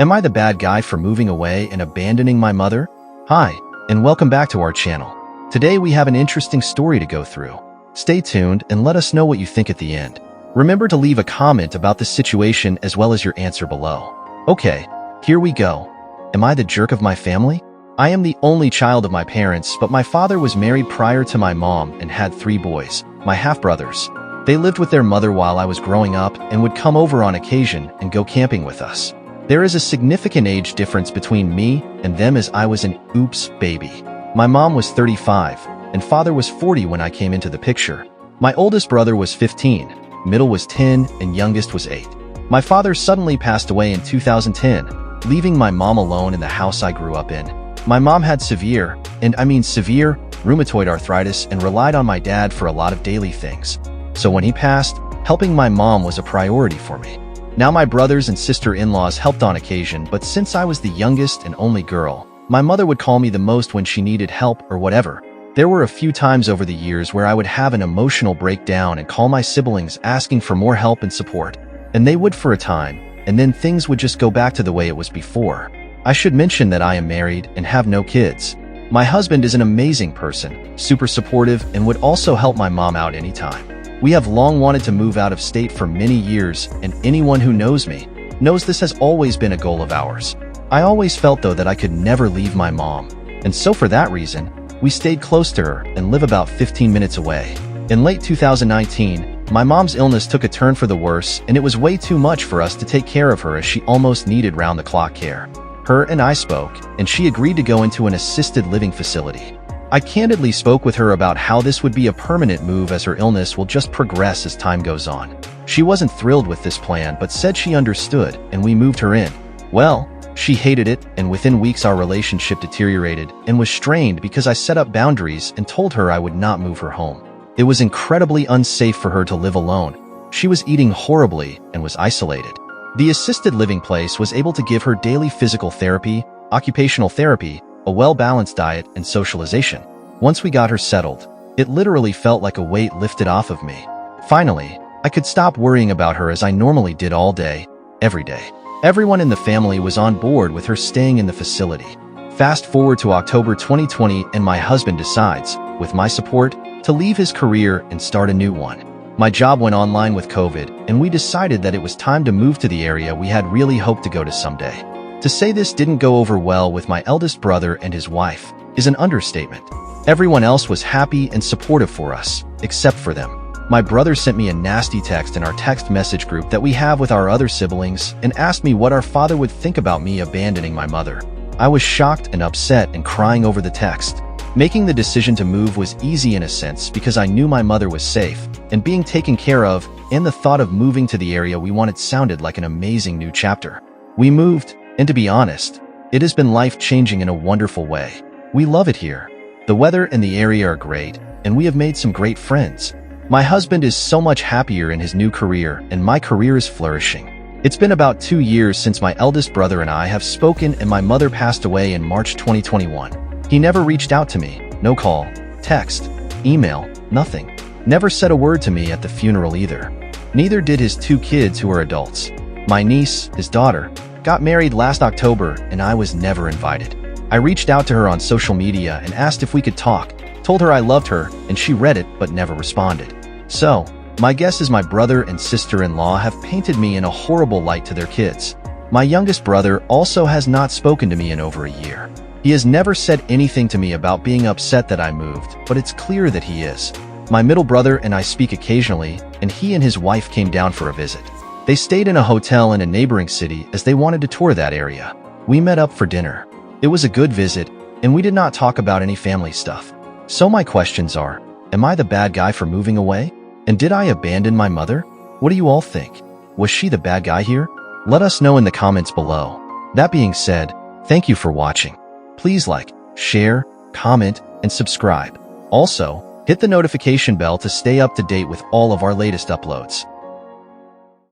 Am I the bad guy for moving away and abandoning my mother? Hi, and welcome back to our channel. Today we have an interesting story to go through. Stay tuned and let us know what you think at the end. Remember to leave a comment about this situation as well as your answer below. Okay, here we go. Am I the jerk of my family? I am the only child of my parents, but my father was married prior to my mom and had 3 boys, my half-brothers. They lived with their mother while I was growing up and would come over on occasion and go camping with us. There is a significant age difference between me and them as I was an oops baby. My mom was 35 and father was 40 when I came into the picture. My oldest brother was 15, middle was 10, and youngest was 8. My father suddenly passed away in 2010, leaving my mom alone in the house I grew up in. My mom had severe, and I mean severe, rheumatoid arthritis and relied on my dad for a lot of daily things. So when he passed, helping my mom was a priority for me. Now my brothers and sister-in-laws helped on occasion, but since I was the youngest and only girl, my mother would call me the most when she needed help or whatever. There were a few times over the years where I would have an emotional breakdown and call my siblings asking for more help and support. And they would for a time, and then things would just go back to the way it was before. I should mention that I am married and have no kids. My husband is an amazing person, super supportive, and would also help my mom out anytime. We have long wanted to move out of state for many years, and anyone who knows me knows this has always been a goal of ours. I always felt though that I could never leave my mom, and so for that reason, we stayed close to her and live about 15 minutes away. In late 2019, my mom's illness took a turn for the worse, and it was way too much for us to take care of her as she almost needed round-the-clock care. Her and I spoke, and she agreed to go into an assisted living facility. I candidly spoke with her about how this would be a permanent move as her illness will just progress as time goes on. She wasn't thrilled with this plan but said she understood, and we moved her in. Well, she hated it, and within weeks our relationship deteriorated and was strained because I set up boundaries and told her I would not move her home. It was incredibly unsafe for her to live alone. She was eating horribly and was isolated. The assisted living place was able to give her daily physical therapy, occupational therapy, a well-balanced diet, and socialization. Once we got her settled, it literally felt like a weight lifted off of me. Finally, I could stop worrying about her as I normally did all day, every day. Everyone in the family was on board with her staying in the facility. Fast forward to October 2020 and my husband decides, with my support, to leave his career and start a new one. My job went online with COVID, and we decided that it was time to move to the area we had really hoped to go to someday. To say this didn't go over well with my eldest brother and his wife is an understatement. Everyone else was happy and supportive for us, except for them. My brother sent me a nasty text in our text message group that we have with our other siblings and asked me what our father would think about me abandoning my mother. I was shocked and upset and crying over the text. Making the decision to move was easy in a sense because I knew my mother was safe and being taken care of, and the thought of moving to the area we wanted sounded like an amazing new chapter. We moved, and to be honest, it has been life-changing in a wonderful way. We love it here. The weather and the area are great, and we have made some great friends. My husband is so much happier in his new career, and my career is flourishing. It's been about 2 years since my eldest brother and I have spoken, and my mother passed away in March 2021. He never reached out to me, no call, text, email, nothing. Never said a word to me at the funeral either. Neither did his 2 kids who are adults. My niece, his daughter, got married last October, and I was never invited. I reached out to her on social media and asked if we could talk, told her I loved her, and she read it but never responded. So, my guess is my brother and sister-in-law have painted me in a horrible light to their kids. My youngest brother also has not spoken to me in over a year. He has never said anything to me about being upset that I moved, but it's clear that he is. My middle brother and I speak occasionally, and he and his wife came down for a visit. They stayed in a hotel in a neighboring city as they wanted to tour that area. We met up for dinner. It was a good visit, and we did not talk about any family stuff. So my questions are, am I the bad guy for moving away? And did I abandon my mother? What do you all think? Was she the bad guy here? Let us know in the comments below. That being said, thank you for watching. Please like, share, comment, and subscribe. Also, hit the notification bell to stay up to date with all of our latest uploads.